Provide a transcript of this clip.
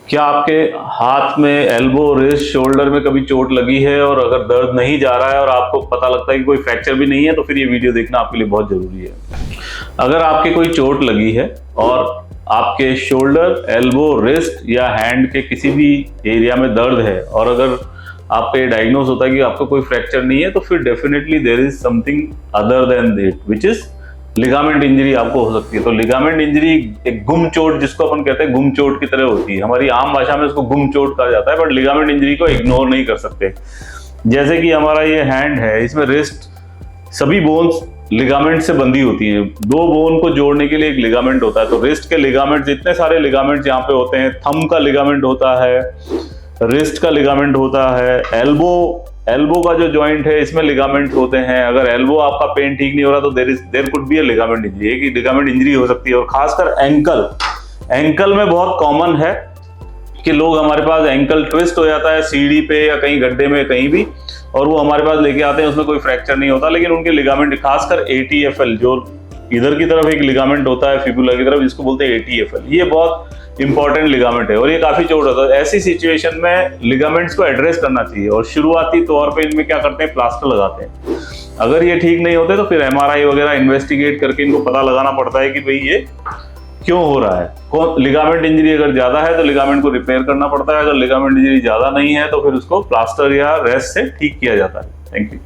क्या आपके हाथ में, एल्बो, रिस्ट, शोल्डर में कभी चोट लगी है और अगर दर्द नहीं जा रहा है और आपको पता लगता है कि कोई फ्रैक्चर भी नहीं है, तो फिर ये वीडियो देखना आपके लिए बहुत जरूरी है। अगर आपके कोई चोट लगी है और आपके शोल्डर, एल्बो, रिस्ट या हैंड के किसी भी एरिया में दर्द है और अगर आपका ये डायग्नोज होता है कि आपका कोई फ्रैक्चर नहीं है, तो फिर definitely there is something other than that, which is ligament injury आपको हो सकती है। तो लिगामेंट इंजरी एक गुम चोट, जिसको अपन कहते हैं गुम चोट की तरह होती है। हमारी आम भाषा में उसको गुम चोट कहा जाता है, बट लिगामेंट इंजरी को इग्नोर नहीं कर सकते। जैसे कि हमारा ये हैंड है, इसमें रिस्ट, सभी बोन्स लिगामेंट से बंधी होती हैं। दो बोन को जोड़ने के लिए एक लिगामेंट होता है। तो रिस्ट के लिगामेंट, इतने सारे लिगामेंट यहाँ पे होते हैं। थंब का लिगामेंट होता है, रिस्ट का लिगामेंट होता है, एल्बो का जो जॉइंट है इसमें लिगामेंट होते हैं। अगर एल्बो आपका पेन ठीक नहीं हो रहा तो there could be a ligament injury, एक लिगामेंट इंजरी हो सकती है। और खासकर एंकल में बहुत कॉमन है कि लोग, हमारे पास एंकल ट्विस्ट हो जाता है सीढ़ी पे या कहीं गड्ढे में कहीं भी, और वो हमारे पास लेके आते हैं, उसमें कोई फ्रैक्चर नहीं होता, लेकिन उनके लिगामेंट, खासकर ATFL, जो इधर की तरफ एक लिगामेंट होता है फिबुला की तरफ, जिसको बोलते हैं ATFL, ये बहुत इंपॉर्टेंट लिगामेंट है और ये काफी चोट होता है। ऐसी सिचुएशन में लिगामेंट्स को एड्रेस करना चाहिए और शुरुआती तौर पे इनमें क्या करते हैं, प्लास्टर लगाते हैं। अगर ये ठीक नहीं होते तो फिर MRI वगैरह इन्वेस्टिगेट करके इनको पता लगाना पड़ता है कि भाई ये क्यों हो रहा है। लिगामेंट इंजरी अगर ज्यादा है तो लिगामेंट को रिपेयर करना पड़ता है, अगर लिगामेंट इंजरी ज्यादा नहीं है तो फिर उसको प्लास्टर या रेस्ट से ठीक किया जाता है। Thank you.